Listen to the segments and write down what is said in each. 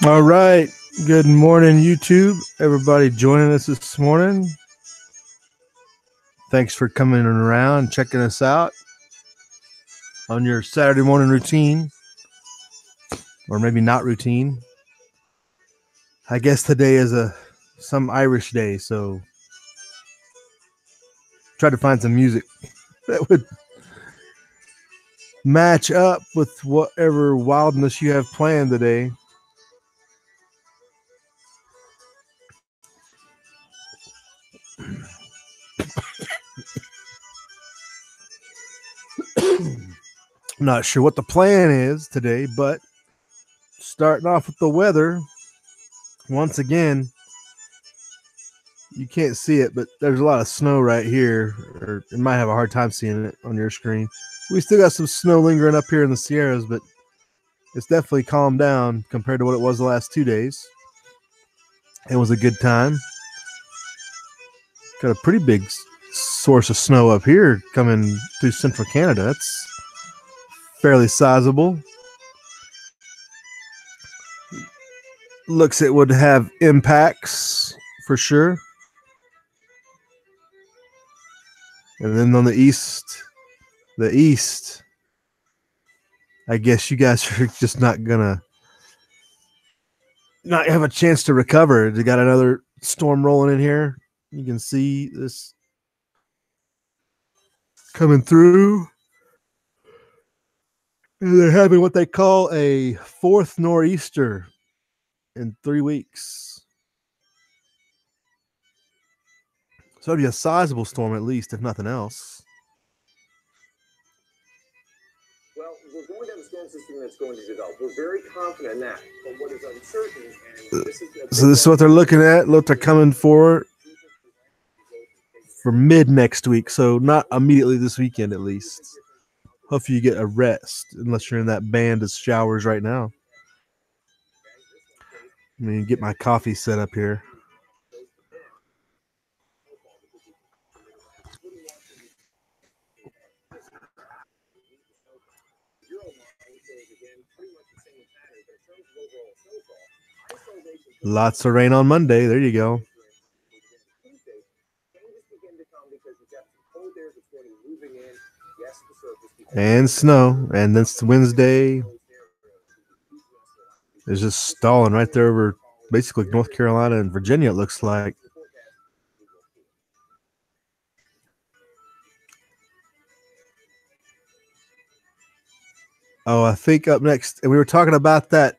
All right. Good morning, YouTube. Everybody joining us this morning. Thanks for coming around, checking us out on your Saturday morning routine, or maybe not routine. I guess today is some Irish day, so try to find some music that would match up with whatever wildness you have planned today. I'm not sure what the plan is today, but starting off with the weather, once again, you can't see it, but there's a lot of snow right here, or you might have a hard time seeing it on your screen. We still got some snow lingering up here in the Sierras, but it's definitely calmed down compared to what it was the last 2 days. It was a good time. Got a pretty big source of snow up here coming through central Canada. That's fairly sizable. Looks it would have impacts for sure. And then on the east, I guess you guys are just not gonna not have a chance to recover. They got another storm rolling in here. You can see this coming through. And they're having what they call a fourth nor'easter in 3 weeks. So it'd be a sizable storm at least, if nothing else. Well, we're going to have a storm system that's going to develop. We're very confident in that. But what is uncertain, and this is what they're looking at. Look, they're coming for mid next week, so not immediately this weekend at least. Hopefully you get a rest, unless you're in that band of showers right now. Let me get my coffee set up here. Lots of rain on Monday. There you go. And snow. And then Wednesday is just stalling right there over basically North Carolina and Virginia, it looks like. Oh, I think up next, and we were talking about that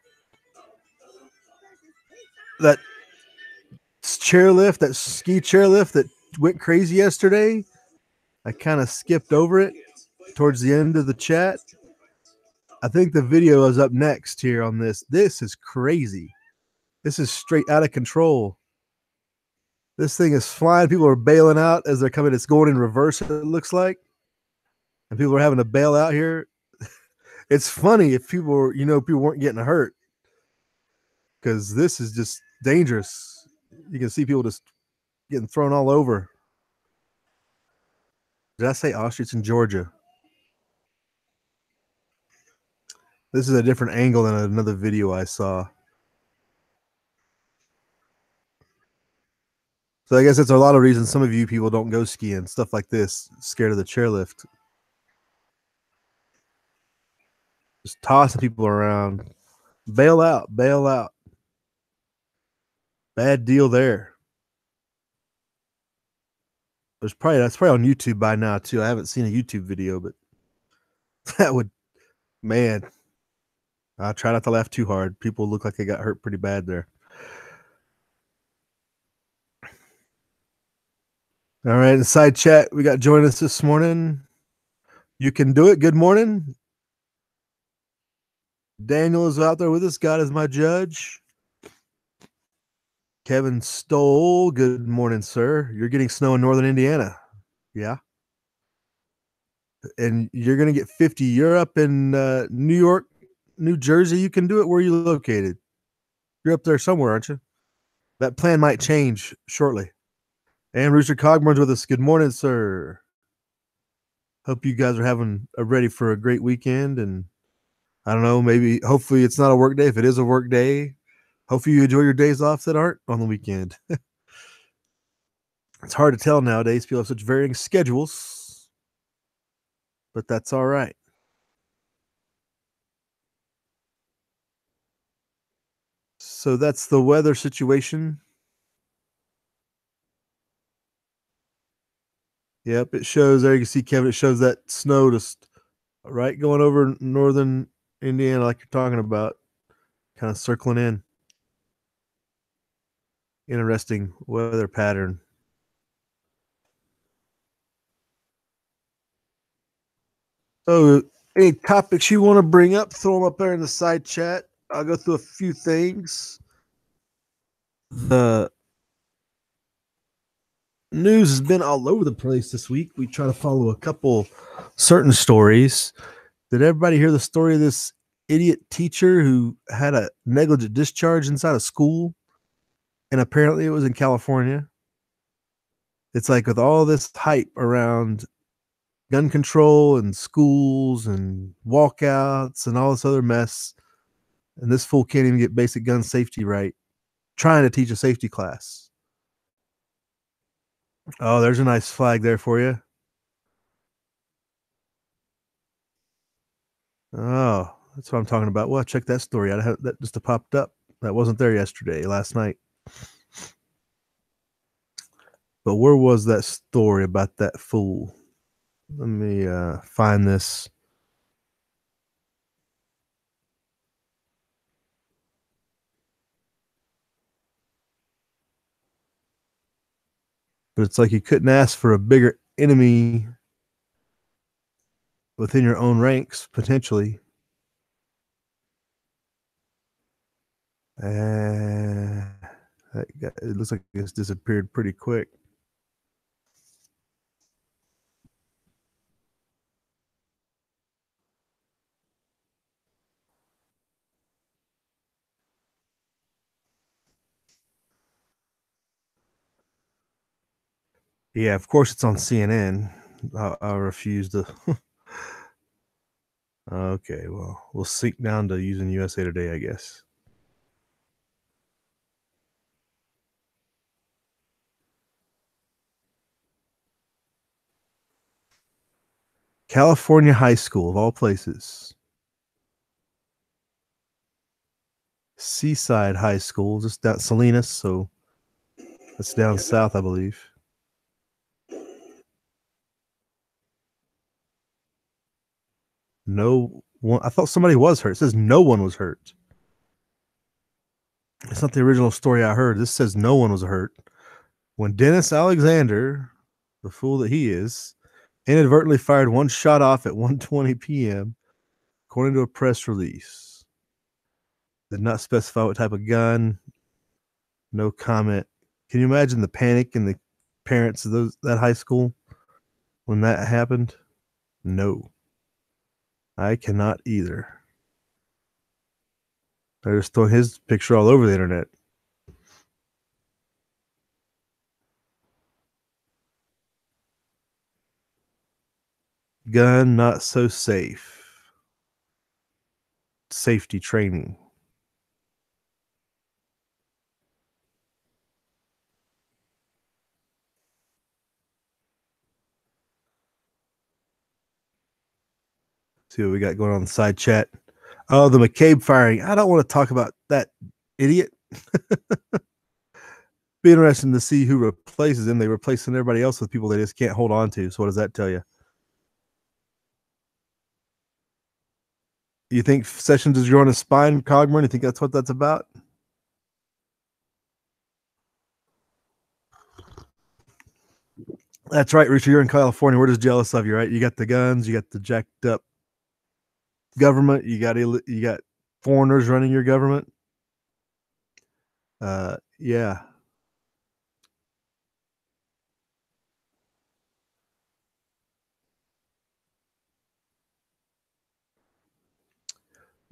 chairlift, that ski chairlift that went crazy yesterday. I kind of skipped over it towards the end of the chat. I think the video is up next here on this. This is crazy. This is straight out of control. This thing is flying. People are bailing out as they're coming. It's going in reverse, it looks like. And people are having to bail out here. It's funny if people were, people weren't getting hurt, because this is just dangerous. You can see people just getting thrown all over. Did I say Austria? It's in Georgia. This is a different angle than another video I saw. So I guess that's a lot of reasons some of you people don't go skiing, stuff like this, scared of the chairlift. Just tossing people around. Bail out, bail out. Bad deal there. That's probably on YouTube by now too. I haven't seen a YouTube video, but that would, man, I try not to laugh too hard. People look like they got hurt pretty bad there. All right, in side chat, we got joining us this morning. You can do it. Good morning. Daniel is out there with us. God is my judge. Kevin Stoll, good morning, sir. You're getting snow in northern Indiana. Yeah. And you're going to get 50. You're up in New York, New Jersey. You can do it. Where are you located? You're up there somewhere, aren't you? That plan might change shortly. And Rooster Cogburns with us. Good morning, sir. Hope you guys are ready for a great weekend. And I don't know, hopefully it's not a work day. If it is a work day, hopefully you enjoy your days off that aren't on the weekend. It's hard to tell nowadays. People have such varying schedules, but that's all right. So that's the weather situation. Yep, it shows there. You can see, Kevin, it shows that snow just right going over northern Indiana, like you're talking about, kind of circling in. Interesting weather pattern. So, any topics you want to bring up, throw them up there in the side chat. I'll go through a few things. The news has been all over the place this week. We try to follow a couple certain stories. Did everybody hear the story of this idiot teacher who had a negligent discharge inside a school? And apparently it was in California. It's like with all this hype around gun control and schools and walkouts and all this other mess, and this fool can't even get basic gun safety right, trying to teach a safety class. Oh, there's a nice flag there for you. Oh, that's what I'm talking about. Well, check that story out. That just popped up. That wasn't there last night. But where was that story about that fool? Let me find this. But it's like you couldn't ask for a bigger enemy within your own ranks, potentially. It looks like it's disappeared pretty quick. Yeah, of course it's on CNN. I refuse to. Okay, well, we'll sink down to using USA Today, I guess. California High School, of all places. Seaside High School, just down Salinas, so that's down south, I believe. No one. I thought somebody was hurt. It says no one was hurt. It's not the original story I heard. This says no one was hurt. When Dennis Alexander, the fool that he is, inadvertently fired one shot off at 1:20 p.m., according to a press release. Did not specify what type of gun. No comment. Can you imagine the panic and the parents of that high school when that happened? No. I cannot either. They're just throwing his picture all over the internet. Gun not so safe. Safety training. See what we got going on in the side chat. Oh, the McCabe firing. I don't want to talk about that idiot. Be interesting to see who replaces him. They're replacing everybody else with people they just can't hold on to. So what does that tell you? You think Sessions is growing a spine, Cogburn? You think that's what that's about? That's right, Richard. You're in California. We're just jealous of you, right? You got the guns, you got the jacked up government, you got foreigners running your government. Yeah.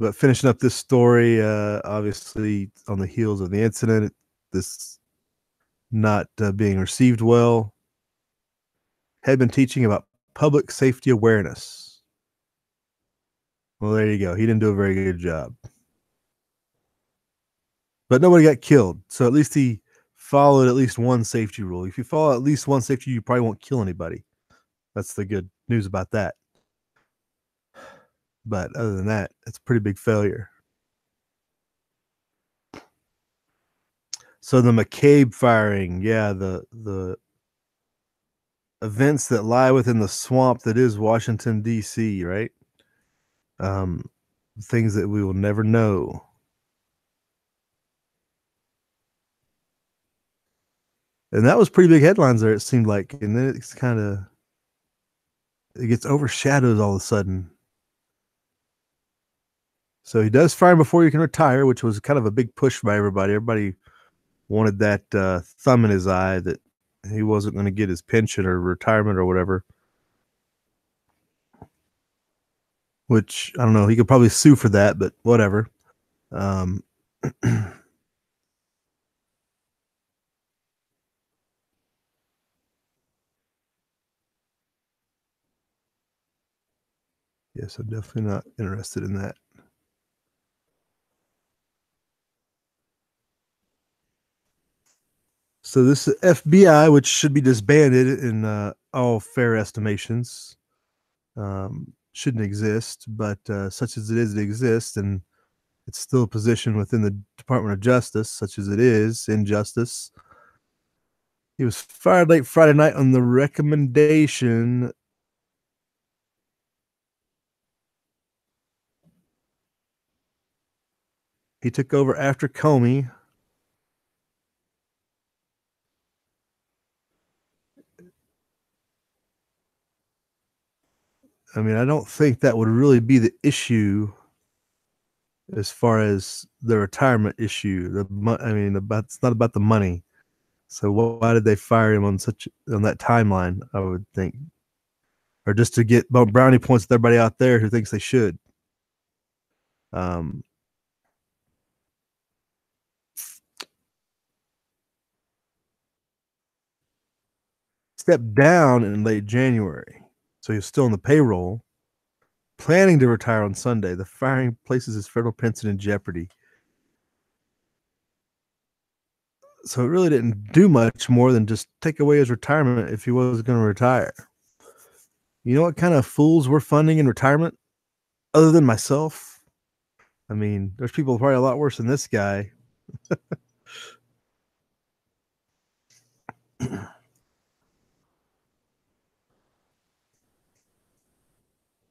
But finishing up this story, obviously on the heels of the incident, this not being received well. Had been teaching about public safety awareness. Well, there you go. He didn't do a very good job. But nobody got killed. So at least he followed at least one safety rule. If you follow at least one safety, you probably won't kill anybody. That's the good news about that. But other than that, it's a pretty big failure. So the McCabe firing, yeah, the events that lie within the swamp that is Washington, D.C., right? Things that we will never know. And that was pretty big headlines there, it seemed like. And then it's kind of, it gets overshadowed all of a sudden. So he does fire before you can retire, which was kind of a big push by everybody. Everybody wanted that thumb in his eye that he wasn't going to get his pension or retirement or whatever. Which, I don't know, he could probably sue for that, but whatever. Yes, I'm definitely not interested in that. So this is FBI, which should be disbanded in all fair estimations. Shouldn't exist, but such as it is, it exists, and it's still a position within the Department of Justice, such as it is in justice. He was fired late Friday night on the recommendation. He took over after Comey. I mean, I don't think that would really be the issue as far as the retirement issue. It's not about the money. So why did they fire him on that timeline? I would think, or just to get brownie points with everybody out there who thinks they should. Stepped down in late January, so he's still on the payroll, planning to retire on Sunday. The firing places his federal pension in jeopardy. So it really didn't do much more than just take away his retirement if he was going to retire. You know what kind of fools we're funding in retirement other than myself? I mean, there's people probably a lot worse than this guy.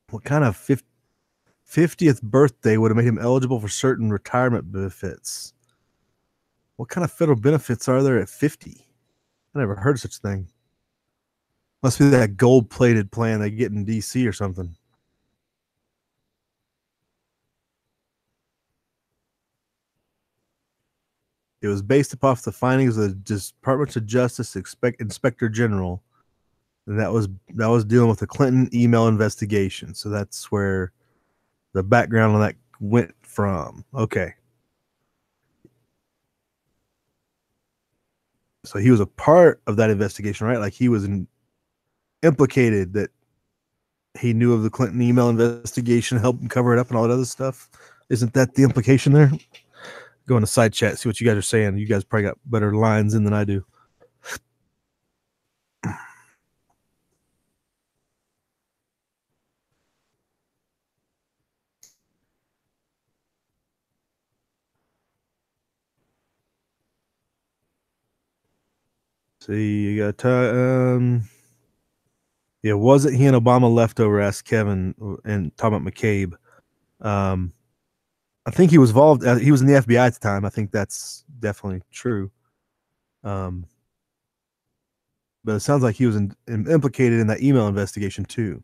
What kind of 50th birthday would have made him eligible for certain retirement benefits? What kind of federal benefits are there at 50? I never heard of such a thing. Must be that gold-plated plan they get in D.C. or something. It was based upon the findings of the Department of Justice Inspector General, and that was dealing with the Clinton email investigation. So that's where the background on that went from. Okay. So he was a part of that investigation, right? Like he was implicated, that he knew of the Clinton email investigation, helped him cover it up and all that other stuff. Isn't that the implication there? Go in the side chat, see what you guys are saying. You guys probably got better lines in than I do. See, you got yeah, wasn't he and Obama leftover? Asked Kevin and talking about McCabe. I think he was involved. He was in the FBI at the time. I think that's definitely true. But it sounds like he was implicated in that email investigation too.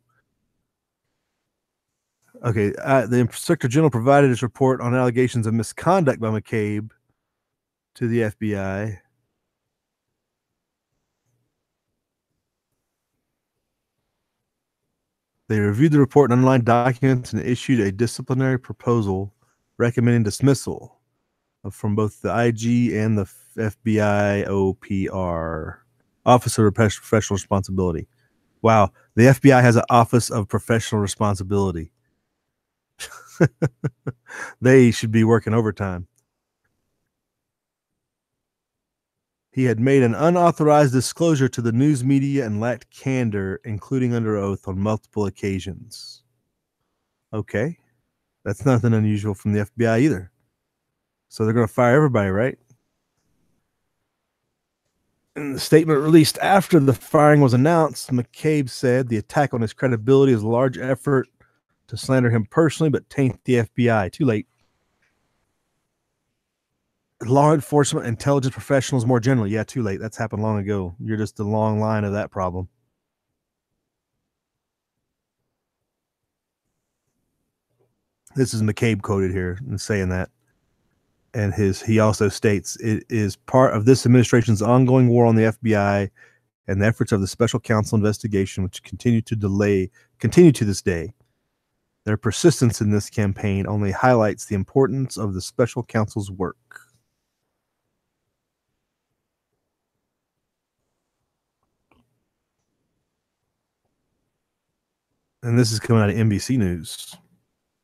Okay, the Inspector General provided his report on allegations of misconduct by McCabe to the FBI. They reviewed the report and underlined documents and issued a disciplinary proposal recommending dismissal from both the IG and the FBI OPR, Office of Professional Responsibility. Wow, the FBI has an Office of Professional Responsibility. They should be working overtime. He had made an unauthorized disclosure to the news media and lacked candor, including under oath on multiple occasions. Okay, that's nothing unusual from the FBI either. So they're going to fire everybody, right? In the statement released after the firing was announced, McCabe said the attack on his credibility is a large effort to slander him personally, but taint the FBI. Too late. Law enforcement, intelligence professionals more generally. Yeah, too late. That's happened long ago. You're just a long line of that problem. This is McCabe quoted here and saying that. And he also states it is part of this administration's ongoing war on the FBI and the efforts of the special counsel investigation, which continue to this day. Their persistence in this campaign only highlights the importance of the special counsel's work. And this is coming out of NBC News,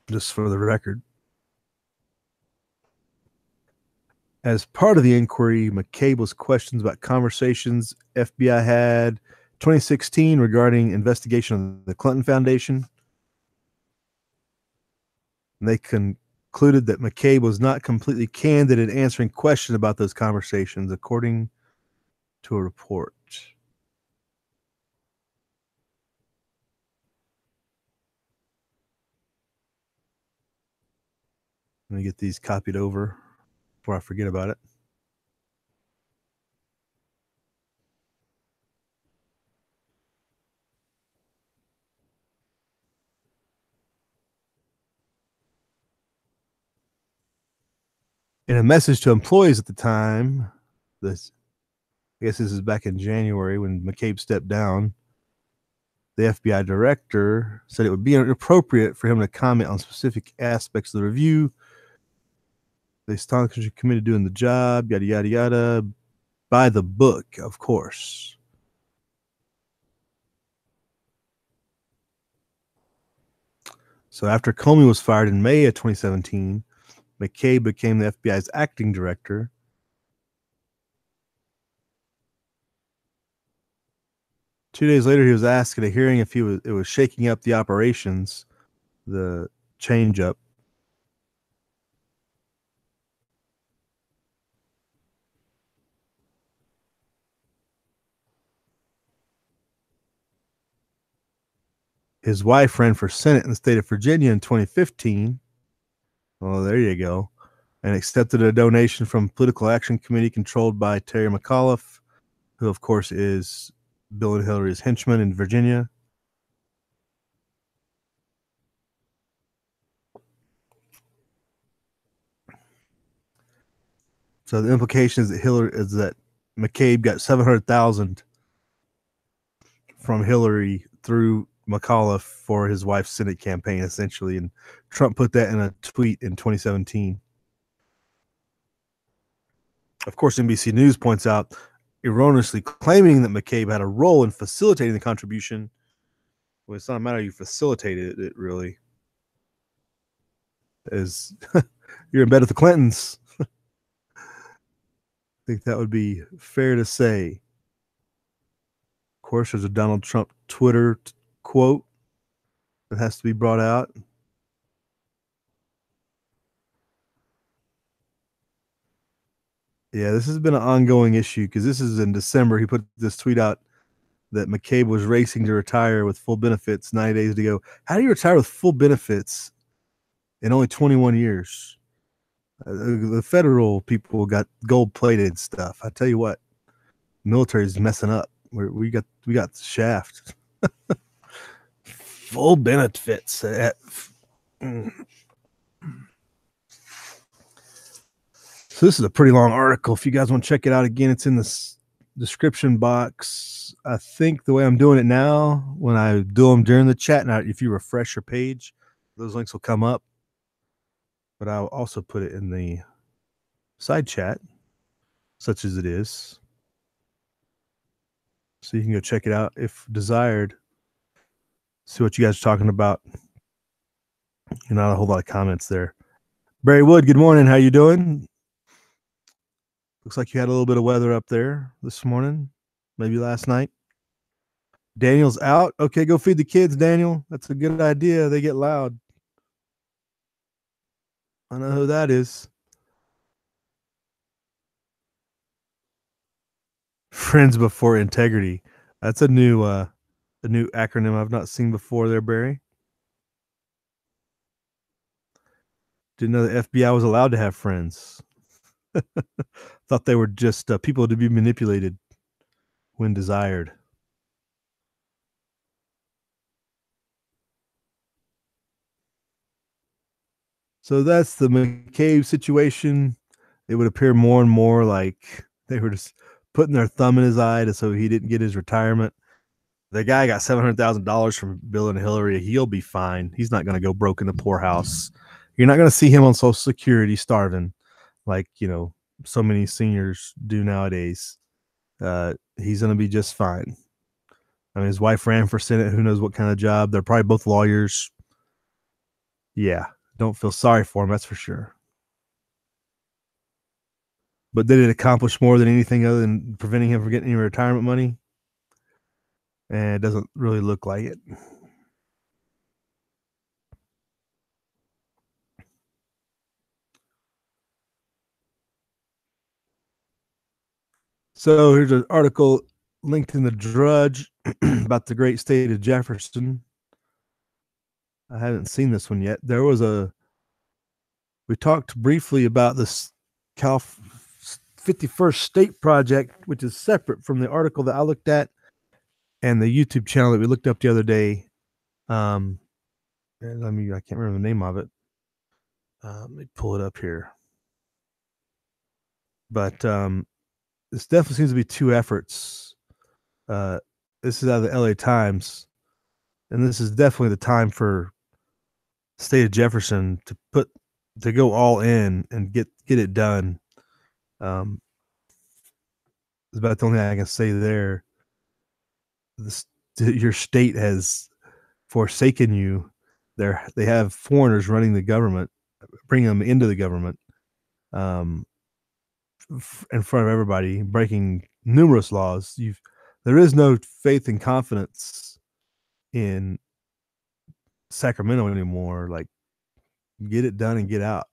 just for the record. As part of the inquiry, McCabe was questioned about conversations FBI had 2016 regarding investigation of the Clinton Foundation. And they concluded that McCabe was not completely candid in answering questions about those conversations, according to a report. Let me get these copied over before I forget about it. In a message to employees at the time, I guess this is back in January when McCabe stepped down, the FBI director said it would be inappropriate for him to comment on specific aspects of the review. They staunchly committed to doing the job, yada, yada, yada, by the book, of course. So after Comey was fired in May of 2017, McCabe became the FBI's acting director. Two days later, he was asked at a hearing if it was shaking up the operations, the change up. His wife ran for Senate in the state of Virginia in 2015. Well, there you go. And accepted a donation from Political Action Committee controlled by Terry McAuliffe, who, of course, is Bill and Hillary's henchman in Virginia. So the implication is that McCabe got $700,000 from Hillary through McAuliffe for his wife's Senate campaign, essentially. And Trump put that in a tweet in 2017. Of course, NBC News points out, erroneously claiming that McCabe had a role in facilitating the contribution. Well, it's not a matter you facilitated it, really. As you're in bed with the Clintons. I think that would be fair to say. Of course, there's a Donald Trump Twitter quote that has to be brought out. Yeah, this has been an ongoing issue because this is in December. He put this tweet out that McCabe was racing to retire with full benefits 9 days to go. How do you retire with full benefits in only 21 years? The federal people got gold-plated stuff. I tell you what, military is messing up. We got the shaft. Full benefits. So this is a pretty long article. If you guys want to check it out again, it's in the description box. I think the way I'm doing it now, when I do them during the chat, now if you refresh your page, those links will come up. But I'll also put it in the side chat, such as it is. So you can go check it out if desired. See what you guys are talking about. Not a whole lot of comments there. Barry Wood, good morning. How you doing? Looks like you had a little bit of weather up there this morning, maybe last night. Daniel's out. Okay, go feed the kids, Daniel. That's a good idea. They get loud. I know who that is. Friends before integrity. That's a new acronym I've not seen before there, Barry. Didn't know the FBI was allowed to have friends. Thought they were just people to be manipulated when desired. So that's the McCabe situation. It would appear more and more like they were just putting their thumb in his eye so he didn't get his retirement. The guy got $700,000 from Bill and Hillary. He'll be fine. He's not going to go broke in the poorhouse. You're not going to see him on Social Security starving like, so many seniors do nowadays. He's going to be just fine. I mean, his wife ran for Senate. Who knows what kind of job? They're probably both lawyers. Yeah, don't feel sorry for him, that's for sure. But did it accomplish more than anything other than preventing him from getting any retirement money? And it doesn't really look like it. So here's an article linked in the Drudge about the great state of Jefferson. I haven't seen this one yet. We talked briefly about this Cal 51st State Project, which is separate from the article that I looked at and the YouTube channel that we looked up the other day. And I can't remember the name of it. Let me pull it up here. But this definitely seems to be two efforts. This is out of the LA Times, and this is definitely the time for the state of Jefferson to go all in and get it done. It's about the only thing I can say there. Your state has forsaken you. They have foreigners running the government, bringing them into the government, in front of everybody, breaking numerous laws. There is no faith and confidence in Sacramento anymore. Like, get it done and get out.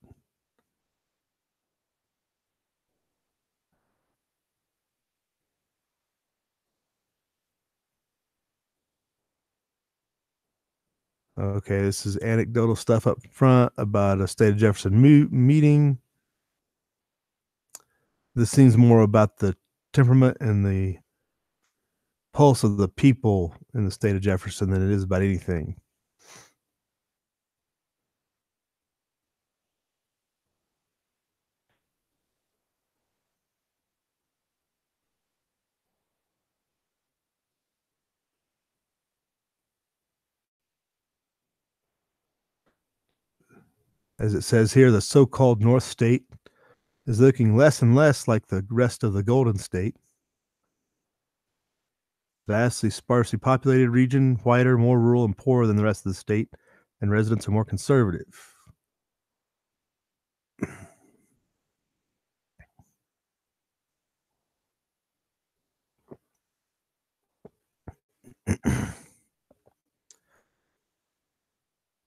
Okay, this is anecdotal stuff up front about a state of Jefferson meeting. This seems more about the temperament and the pulse of the people in the state of Jefferson than it is about anything. As it says here, the so-called North State is looking less and less like the rest of the Golden State. Vastly sparsely populated region, whiter, more rural, and poorer than the rest of the state, and residents are more conservative.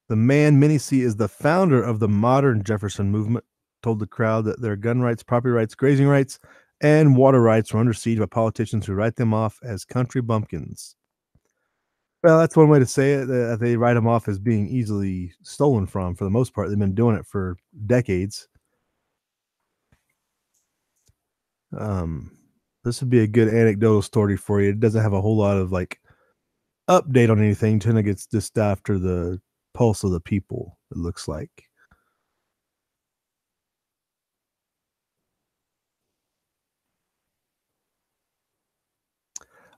The man Minnesy is the founder of the modern Jefferson movement, told the crowd that their gun rights, property rights, grazing rights, and water rights were under siege by politicians who write them off as country bumpkins. Well, that's one way to say it. They write them off as being easily stolen from. For the most part, they've been doing it for decades. This would be a good anecdotal story for you. It doesn't have a whole lot of update on anything. Kind of gets just after the pulse of the people, it looks like.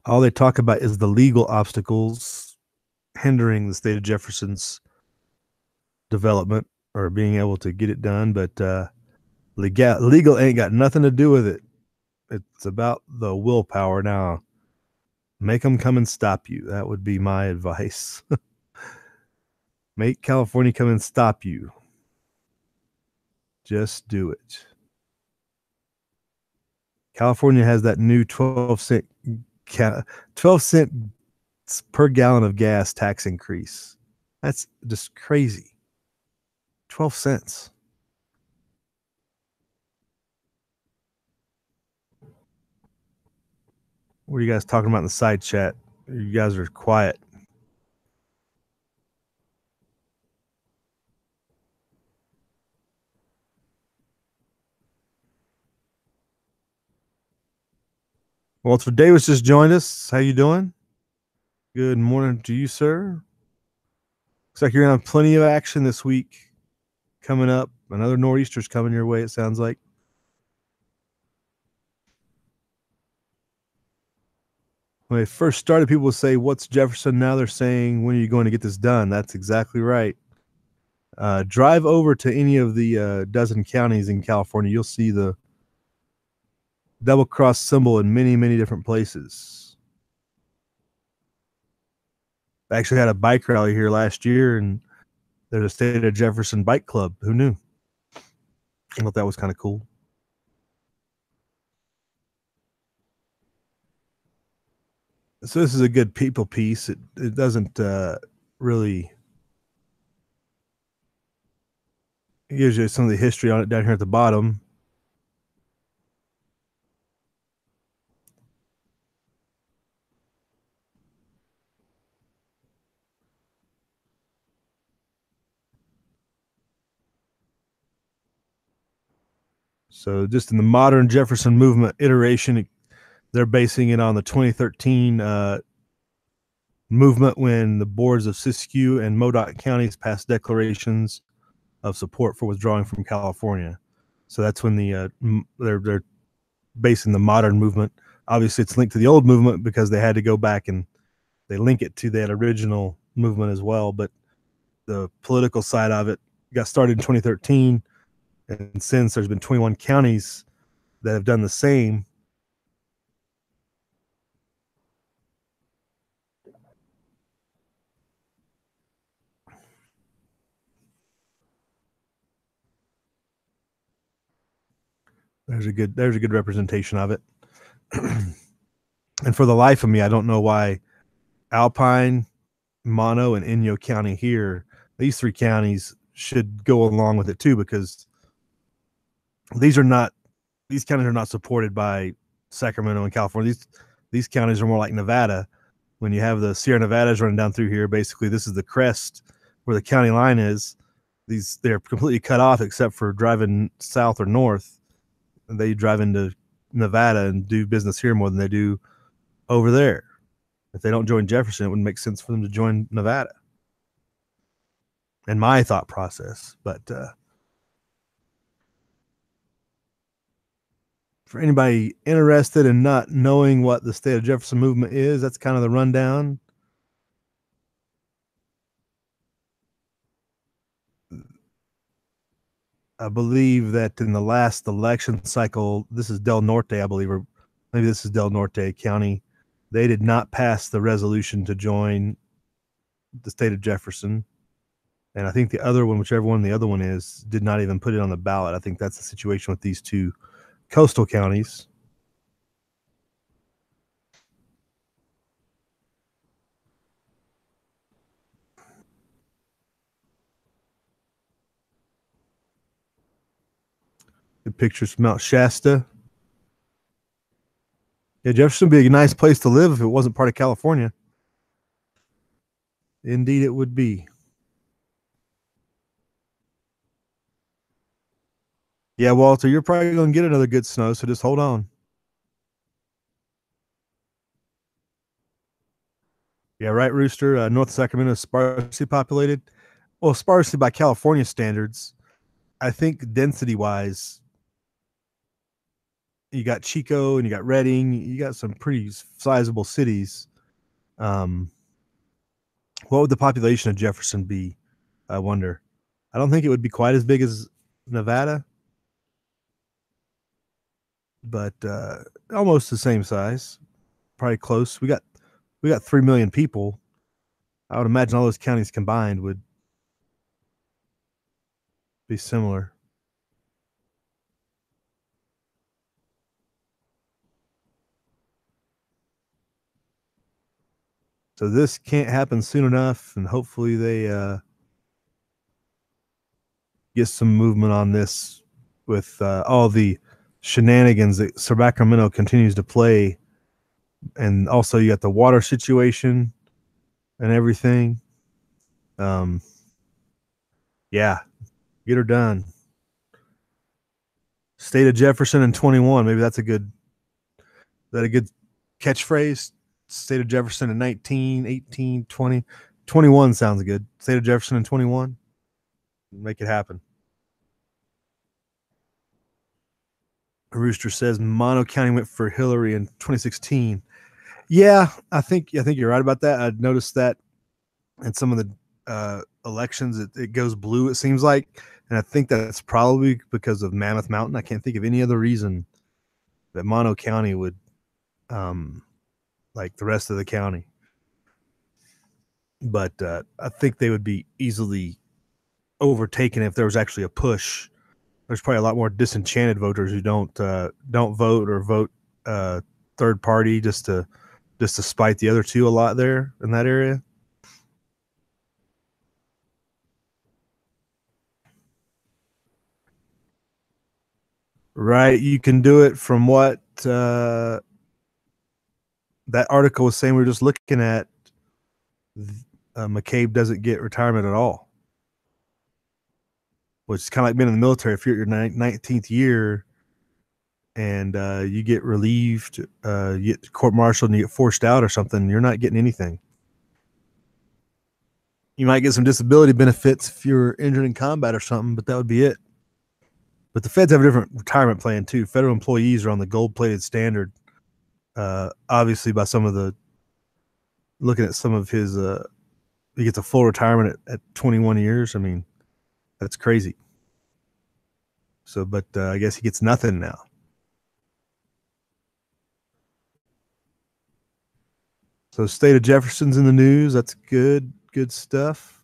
All they talk about is the legal obstacles hindering the state of Jefferson's development or being able to get it done. But legal ain't got nothing to do with it. It's about the willpower now. Make them come and stop you. That would be my advice. Make California come and stop you. Just do it. California has that new 12 cent per gallon of gas tax increase. That's just crazy. 12 cents. What are you guys talking about in the side chat? You guys are quiet. Walter Davis just joined us. How you doing? Good morning to you, sir. Looks like you're gonna have plenty of action this week coming up. Another nor'easter's coming your way, it sounds like. When they first started, people would say, "What's Jefferson?" Now they're saying, "When are you going to get this done?" That's exactly right. Drive over to any of the dozen counties in California. You'll see the double cross symbol in many, many different places. I actually had a bike rally here last year, and there's a State of Jefferson bike club. Who knew? I thought that was kind of cool. So this is a good people piece. It doesn't really, it gives you some of the history on it down here at the bottom. So just in the modern Jefferson movement iteration, they're basing it on the 2013 movement when the boards of Siskiyou and Modoc counties passed declarations of support for withdrawing from California. So that's when they're basing the modern movement. Obviously, it's linked to the old movement because they had to go back and they link it to that original movement as well. But the political side of it got started in 2013, and since there's been 21 counties that have done the same. There's a good representation of it. And for the life of me, I don't know why Alpine, Mono, and Inyo County here, these three counties should go along with it too, because these counties are not supported by Sacramento and California. These counties are more like Nevada. When you have the Sierra Nevadas running down through here, basically this is the crest where the county line is. They're completely cut off except for driving south or north. They drive into Nevada and do business here more than they do over there. If they don't join Jefferson, it wouldn't make sense for them to join Nevada. And my thought process, but for anybody interested in not knowing what the State of Jefferson movement is, that's kind of the rundown. I believe that in the last election cycle, this is Del Norte, I believe, or maybe this is Del Norte County. They did not pass the resolution to join the State of Jefferson. And I think the other one, whichever one the other one is, did not even put it on the ballot. I think that's the situation with these two coastal counties. Good pictures from Mount Shasta. Yeah, Jefferson would be a nice place to live if it wasn't part of California. Indeed, it would be. Yeah, Walter, you're probably going to get another good snow, so just hold on. Yeah, right, Rooster. North Sacramento is sparsely populated. Well, sparsely by California standards. I think density-wise, you got Chico and you got Redding. You got some pretty sizable cities. What would the population of Jefferson be? I wonder. I don't think it would be quite as big as Nevada, but almost the same size. Probably close. We got 3 million people. I would imagine all those counties combined would Be similar. So this can't happen soon enough, and hopefully they get some movement on this with all the shenanigans that Sacramento continues to play. And also you got the water situation and everything. Yeah, get her done. State of Jefferson in 21. Maybe that's a good catchphrase? State of Jefferson in 19, 18, 20. 21 sounds good. State of Jefferson in 21. Make it happen. Rooster says Mono County went for Hillary in 2016. Yeah, I think you're right about that. I noticed that in some of the elections, it goes blue, it seems like. And I think that's probably because of Mammoth Mountain. I can't think of any other reason that Mono County would like the rest of the county. But I think they would be easily overtaken if there was actually a push. There's probably a lot more disenchanted voters who don't vote or vote third party just to spite the other two a lot there in that area. Right, you can do it from what that article was saying. We were just looking at. McCabe doesn't get retirement at all, which is kind of like being in the military. If you're at your 19th year and you get relieved, you get court-martialed and you get forced out or something, you're not getting anything. You might get some disability benefits if you're injured in combat or something, but that would be it. But the feds have a different retirement plan too. Federal employees are on the gold-plated standard. Obviously, by some of the looking at some of his, he gets a full retirement at 21 years. I mean, that's crazy. So, but I guess he gets nothing now. So, state of Jefferson's in the news. That's good stuff.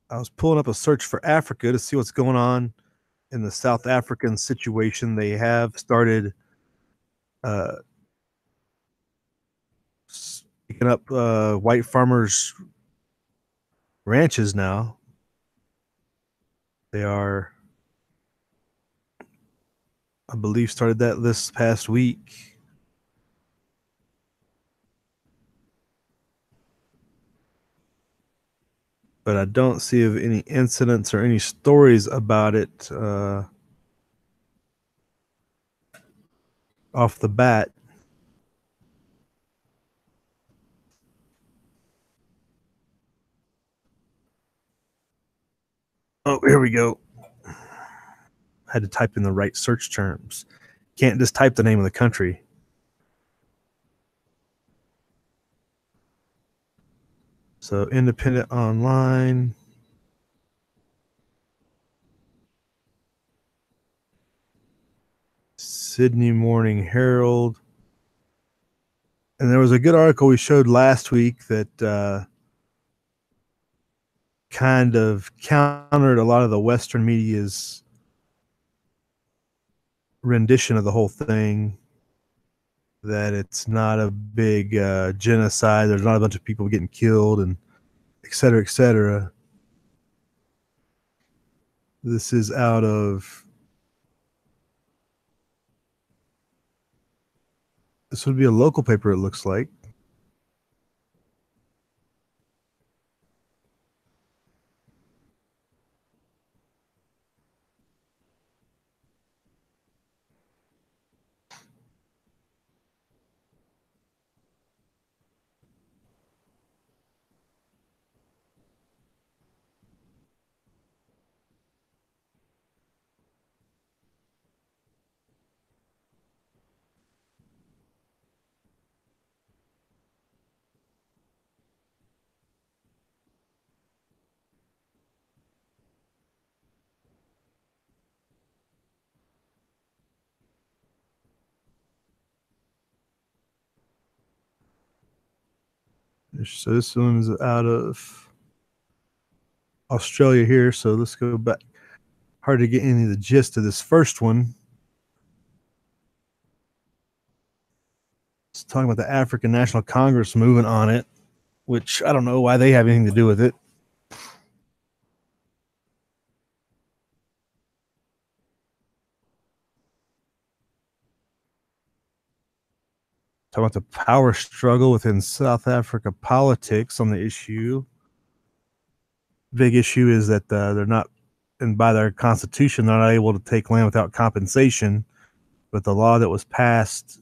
I was pulling up a search for Africa to see what's going on in the South African situation. They have started picking up white farmers' ranches now. They are, I believe, started that this past week. But I don't see of any incidents or any stories about it off the bat. Oh, here we go. Had to type in the right search terms. Can't just type the name of the country. So Independent Online. Sydney Morning Herald. And there was a good article we showed last week that kind of countered a lot of the Western media's rendition of the whole thing, that it's not a big genocide. There's not a bunch of people getting killed and et cetera, et cetera. This is out of, this would be a local paper, it looks like. So this one is out of Australia here, so let's go back. Hard to get any of the gist of this first one. It's talking about the African National Congress moving on it, which I don't know why they have anything to do with it. Talking about the power struggle within South Africa politics on the issue. Big issue is that they're not, and by their constitution, they're not able to take land without compensation. But the law that was passed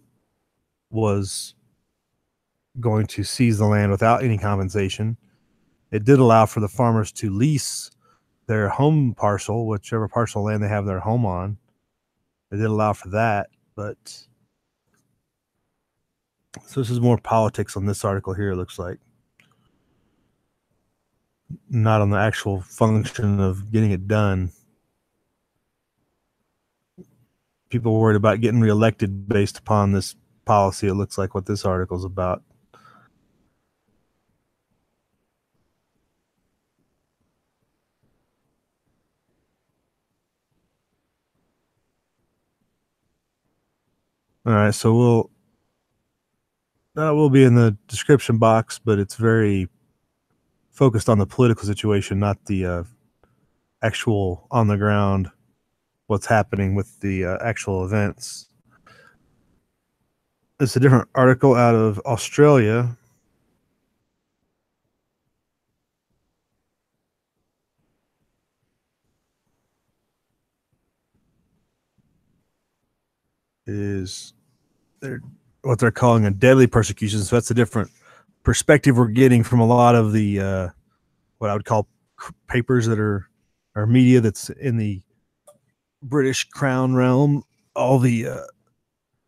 was going to seize the land without any compensation. It did allow for the farmers to lease their home parcel, whichever parcel of land they have their home on. It did allow for that, but so this is more politics on this article here, it looks like. Not on the actual function of getting it done. People worried about getting reelected based upon this policy. It looks like what this article is about. All right, so that will be in the description box, but it's very focused on the political situation, not the actual on the ground, what's happening with the actual events. It's a different article out of Australia. Is what they're calling a deadly persecution. So that's a different perspective we're getting from a lot of the what I would call papers that are media that's in the British Crown realm. All the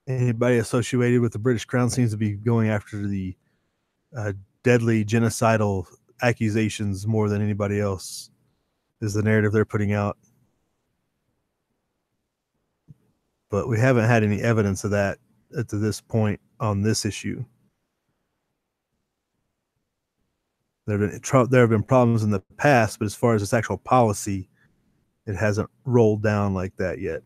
anybody associated with the British Crown seems to be going after the deadly genocidal accusations more than anybody else, is the narrative they're putting out. But we haven't had any evidence of that to this point on this issue. There have been problems in the past, but as far as its actual policy, it hasn't rolled down like that yet.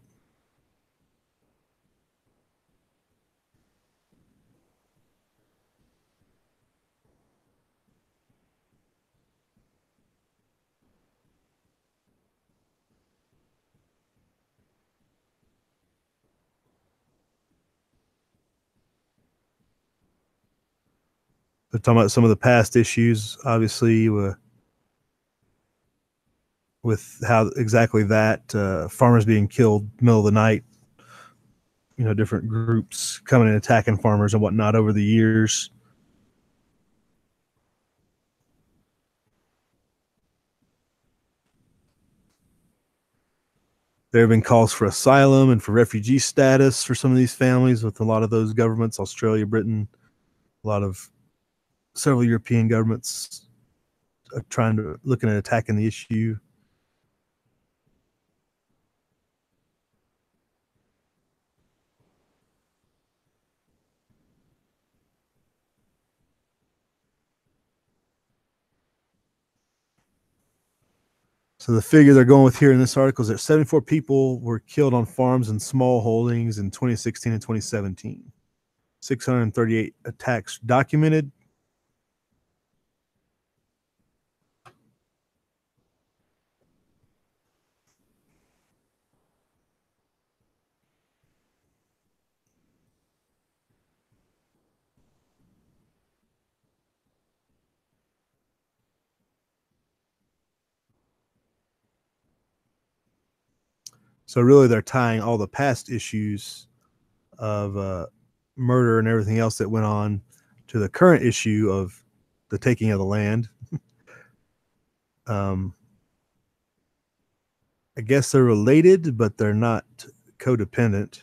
They're talking about some of the past issues, obviously, with how exactly that farmers being killed middle of the night, different groups coming and attacking farmers and whatnot over the years. There have been calls for asylum and for refugee status for some of these families with a lot of those governments, Australia, Britain, several European governments looking at attacking the issue. So the figure they're going with here in this article is that 74 people were killed on farms and small holdings in 2016 and 2017. 638 attacks documented. So really, they're tying all the past issues of murder and everything else that went on to the current issue of the taking of the land. I guess they're related, but they're not codependent.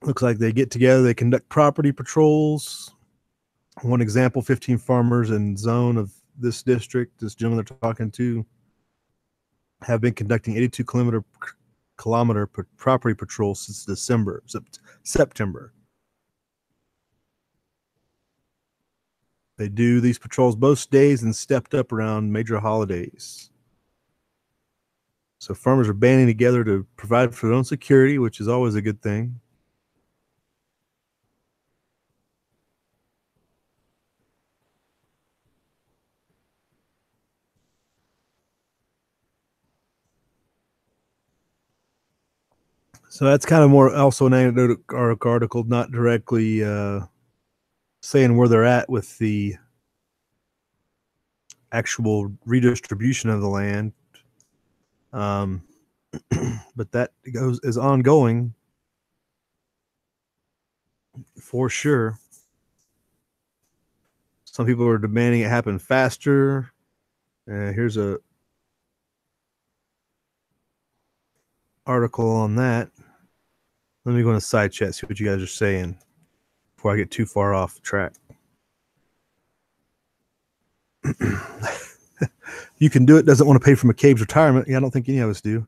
Looks like they get together, they conduct property patrols. One example, 15 farmers in zone of this district, this gentleman they're talking to, have been conducting 82-kilometer property patrol since September. They do these patrols most days and stepped up around major holidays. So farmers are banding together to provide for their own security, which is always a good thing. So that's kind of more also an anecdotal article, not directly saying where they're at with the actual redistribution of the land. But that is ongoing for sure. Some people are demanding it happen faster. Here's a article on that. Let me go into side chat, see what you guys are saying before I get too far off track. You can do it. Doesn't want to pay for McCabe's retirement. Yeah, I don't think any of us do.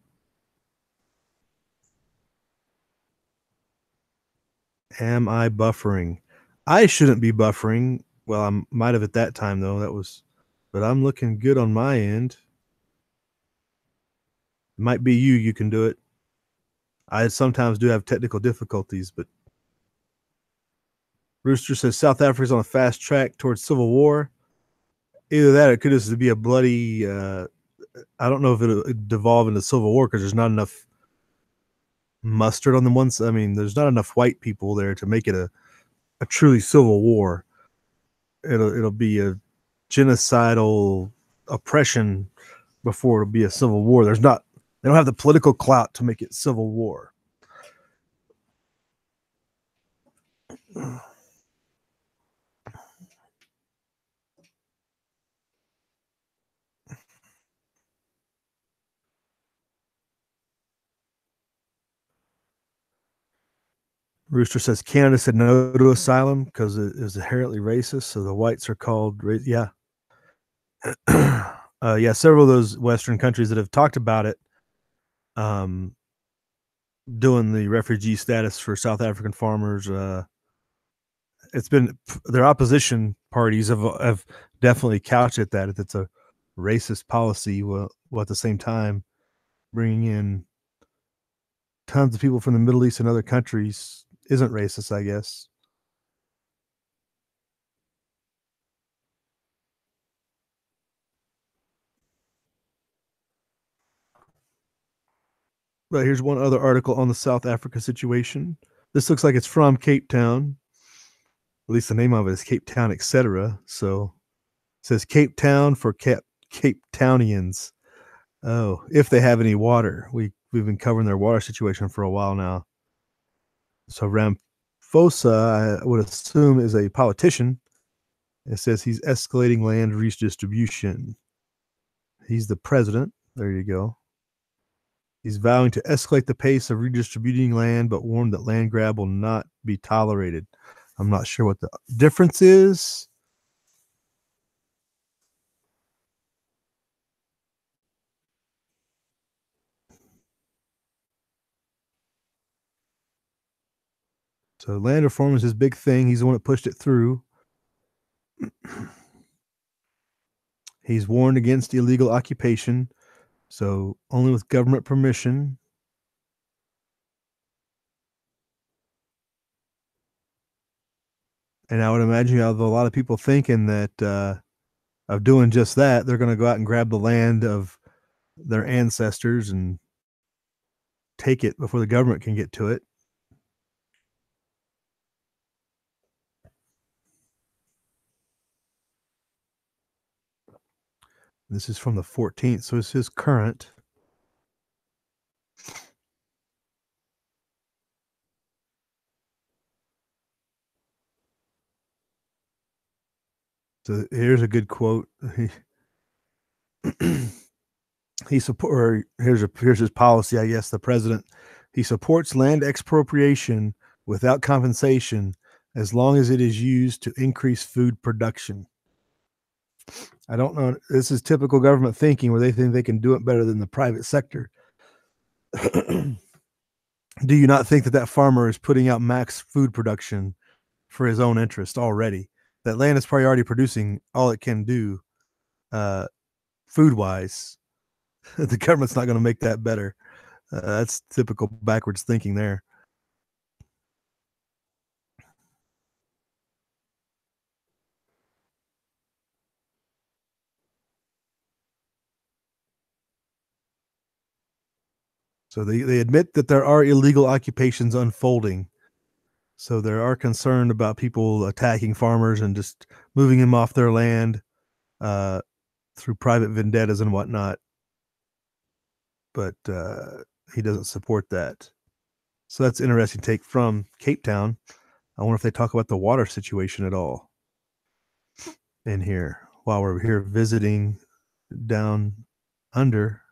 Am I buffering? I shouldn't be buffering. Well, I might have at that time though. But I'm looking good on my end. It might be you. You can do it. I sometimes do have technical difficulties, but Rooster says South Africa's on a fast track towards civil war. Either that or it could just be a bloody, I don't know if it'll devolve into civil war because there's not enough mustard on the one side. I mean, there's not enough white people there to make it a truly civil war. It'll be a genocidal oppression before it'll be a civil war. They don't have the political clout to make it civil war. Rooster says Canada said no to asylum because it is inherently racist, so the whites are called yeah. Yeah, several of those Western countries that have talked about it, doing the refugee status for South African farmers. It's been their opposition parties have definitely couched it that if it's a racist policy, well at the same time bringing in tons of people from the Middle East and other countries isn't racist, I guess. But here's one other article on the South Africa situation. This looks like it's from Cape Town. At least the name of it is Cape Town, etc. So it says Cape Town for Cape Townians. Oh, if they have any water. We've been covering their water situation for a while now. So Ramaphosa, I would assume, is a politician. It says he's escalating land redistribution. He's the president. There you go. He's vowing to escalate the pace of redistributing land, but warned that land grab will not be tolerated. I'm not sure what the difference is. So land reform is his big thing. He's the one that pushed it through. He's warned against illegal occupation, so only with government permission. And I would imagine you have a lot of people thinking that of doing just that, they're going to go out and grab the land of their ancestors and take it before the government can get to it. This is from the 14th, so this is current. So here's a good quote. Here's his policy, I guess. The president, he supports land expropriation without compensation as long as it is used to increase food production. I don't know. This is typical government thinking where they think they can do it better than the private sector. Do you not think that that farmer is putting out max food production for his own interest already? That land is probably already producing all it can do food-wise. The government's not going to make that better. That's typical backwards thinking there. So they admit that there are illegal occupations unfolding. So they are concerned about people attacking farmers and just moving them off their land through private vendettas and whatnot. But he doesn't support that. So that's an interesting take from Cape Town. I wonder if they talk about the water situation at all in here while we're here visiting down under.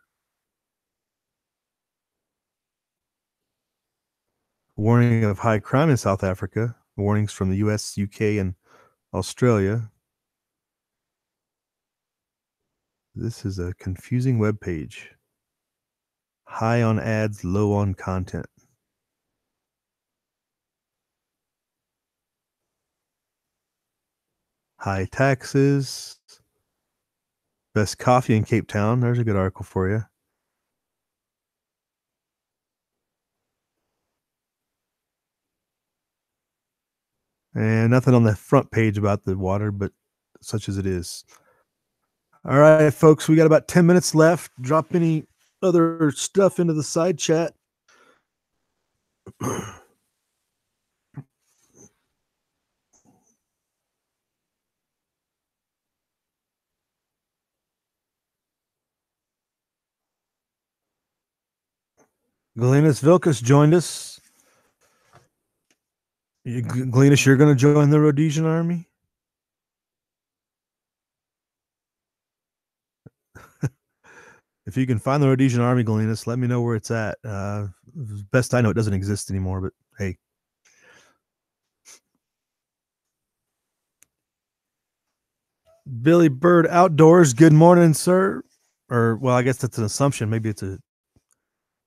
Warning of high crime in South Africa. Warnings from the US, UK, and Australia. This is a confusing web page. High on ads, low on content. High taxes. Best coffee in Cape Town. There's a good article for you. And nothing on the front page about the water, but such as it is. All right, folks, we got about 10 minutes left. Drop any other stuff into the side chat. Glenis Vilkas joined us. Glenis, you're going to join the Rhodesian army? If you can find the Rhodesian army, Glenis, let me know where it's at. Best I know, it doesn't exist anymore, but hey. Billy Bird Outdoors, good morning, sir. Or, well, I guess that's an assumption. Maybe it's a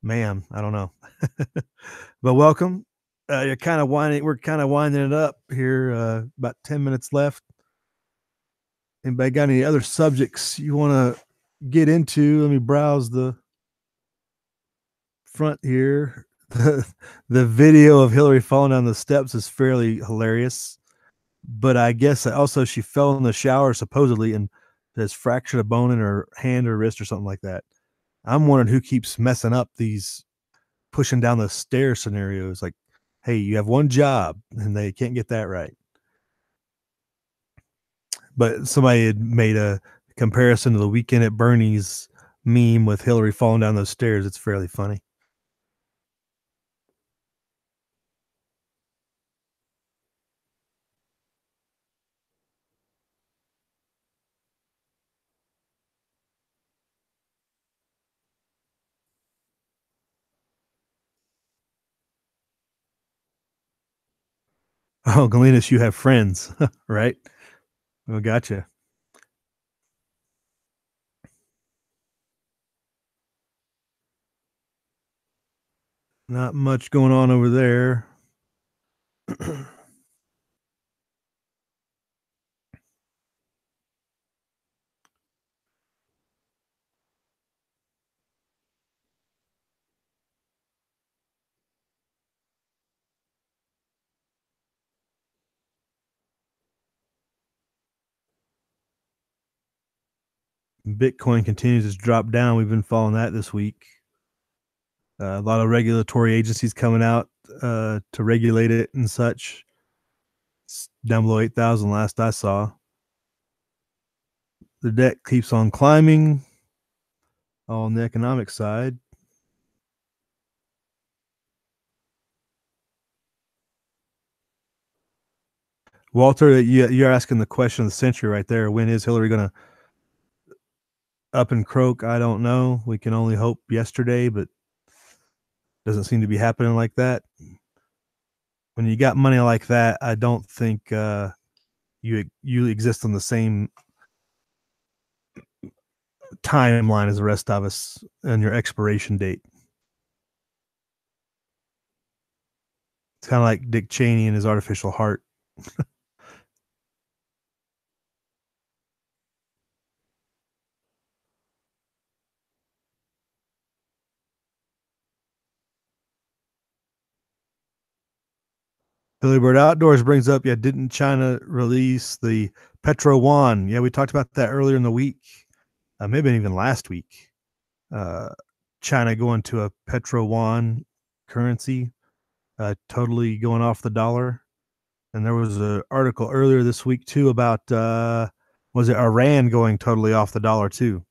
ma'am. I don't know. But welcome. We're kind of winding it up here. About 10 minutes left. Anybody got any other subjects you want to get into? Let me browse the front here. The video of Hillary falling down the steps is fairly hilarious. But I guess also she fell in the shower supposedly and has fractured a bone in her hand or wrist or something like that. I'm wondering who keeps messing up these pushing down the stairs scenarios. Like, hey, you have one job and they can't get that right. But somebody had made a comparison to the Weekend at Bernie's meme with Hillary falling down those stairs. It's fairly funny. Oh, Galenas, you have friends, right? Oh, gotcha. Not much going on over there. Bitcoin continues to drop down. We've been following that this week. A lot of regulatory agencies coming out to regulate it and such. It's down below 8,000 last I saw. The debt keeps on climbing on the economic side. Walter, you're asking the question of the century right there. When is Hillary going to up and croak? I don't know. We can only hope yesterday, but doesn't seem to be happening like that. When you got money like that, I don't think you exist on the same timeline as the rest of us and your expiration date. It's kind of like Dick Cheney and his artificial heart. Billy Bird Outdoors brings up, didn't China release the Petro Yuan? Yeah, we talked about that earlier in the week, maybe even last week. China going to a Petro Yuan currency, totally going off the dollar. And there was an article earlier this week too about was it Iran going totally off the dollar too,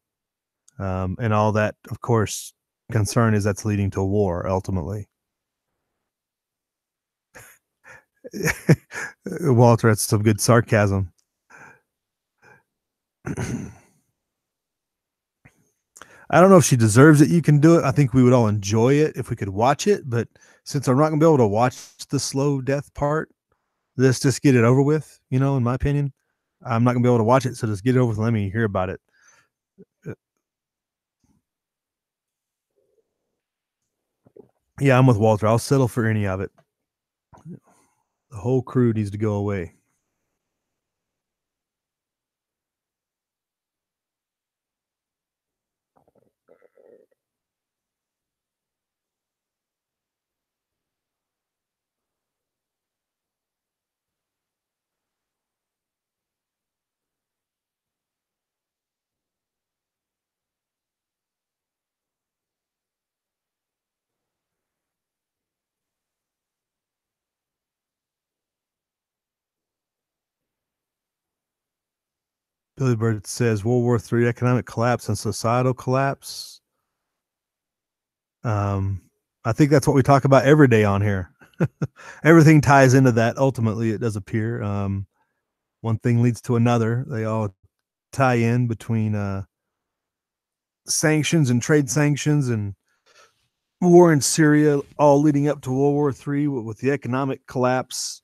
and all that. Of course, concern is that's leading to war ultimately. Walter, that's some good sarcasm. I don't know if she deserves it. You can do it. I think we would all enjoy it if we could watch it. But since I'm not going to be able to watch the slow death part, let's just get it over with. You know, in my opinion, I'm not going to be able to watch it. So just get it over with and let me hear about it. Yeah, I'm with Walter. I'll settle for any of it. The whole crew needs to go away. Billy Bird says World War III economic collapse and societal collapse. I think that's what we talk about every day on here. Everything ties into that. Ultimately, it does appear. One thing leads to another. They all tie in between sanctions and trade sanctions and war in Syria, all leading up to World War III with the economic collapse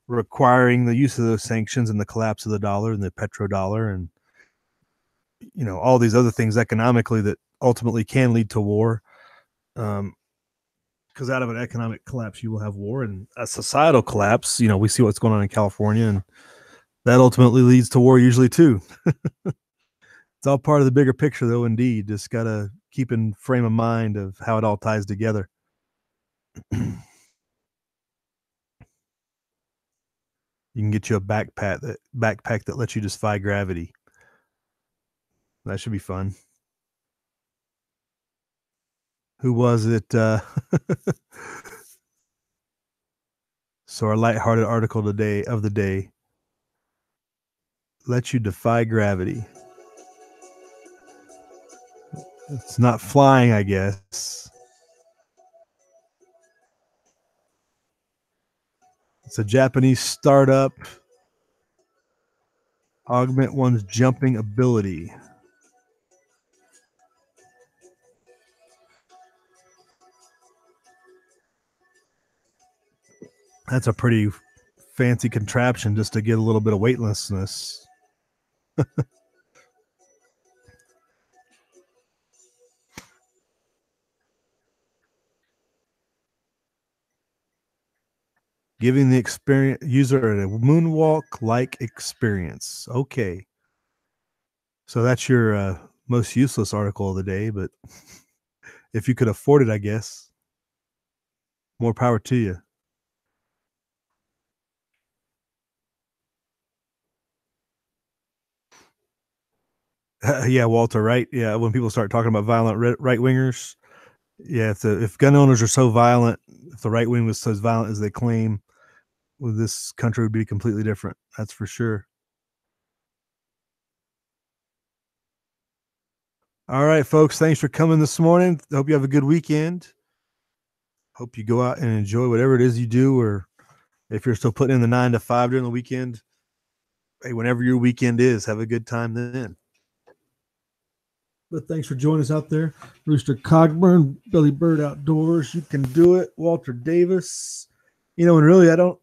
requiring the use of those sanctions and the collapse of the dollar and the petrodollar and, you know, all these other things economically that ultimately can lead to war. Because out of an economic collapse, you will have war, and a societal collapse. You know, we see what's going on in California, and that ultimately leads to war usually too. It's all part of the bigger picture, though. Indeed, just gotta keep in frame of mind of how it all ties together. You can get you a backpack that lets you defy gravity. That should be fun. Who was it? So our lighthearted article of the day lets you defy gravity. It's not flying, I guess. It's a Japanese startup. Augment one's jumping ability. That's a pretty fancy contraption just to get a little bit of weightlessness. Giving the user a moonwalk-like experience. Okay. So that's your most useless article of the day, but if you could afford it, I guess, more power to you. Yeah, Walter, right? Yeah, when people start talking about violent right-wingers, yeah, if gun owners are so violent, if the right wing was so violent as they claim, well, this country would be completely different. That's for sure. All right, folks, thanks for coming this morning. Hope you have a good weekend. Hope you go out and enjoy whatever it is you do, or if you're still putting in the 9 to 5 during the weekend, hey, whenever your weekend is, have a good time then. But thanks for joining us out there. Rooster Cogburn, Billy Bird Outdoors. You can do it. Walter Davis. You know, and really, I don't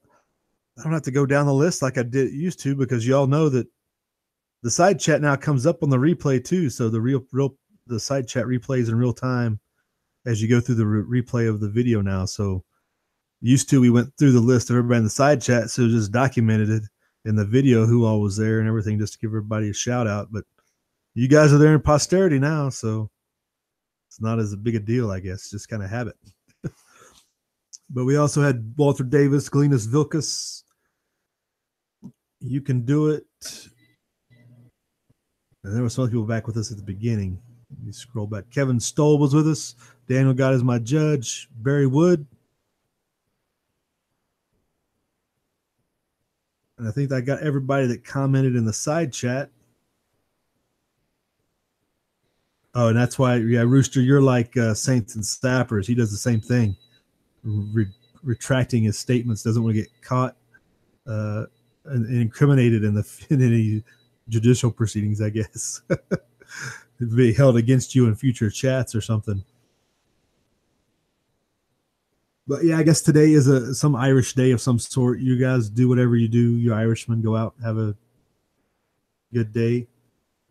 have to go down the list like I used to, because y'all know that The side chat now comes up on the replay too. So the side chat replays in real time as you go through the replay of the video now. So used to, we went through the list of everybody in the side chat. So just documented it in the video, who all was there and everything, just to give everybody a shout out. But you guys are there in posterity now. So it's not as big a deal, I guess. Just kind of habit. But we also had Walter Davis, Galinas Vilkas. You can do it. And there were some other people back with us at the beginning. Let me scroll back. Kevin Stoll was with us. Daniel God is my judge. Barry Wood. And I think I got everybody that commented in the side chat. Oh, and that's why, yeah, Rooster, you're like Saints and Stappers. He does the same thing. Retracting his statements, doesn't want to get caught and incriminated in any judicial proceedings, I guess. It'd be held against you in future chats or something. But yeah, I guess today is some Irish day of some sort. You guys do whatever you do. You Irishmen, go out, have a good day.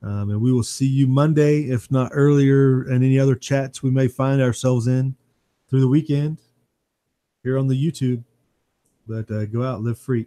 And we will see you Monday, if not earlier, and any other chats we may find ourselves in through the weekend here on the YouTube. But go out, live free.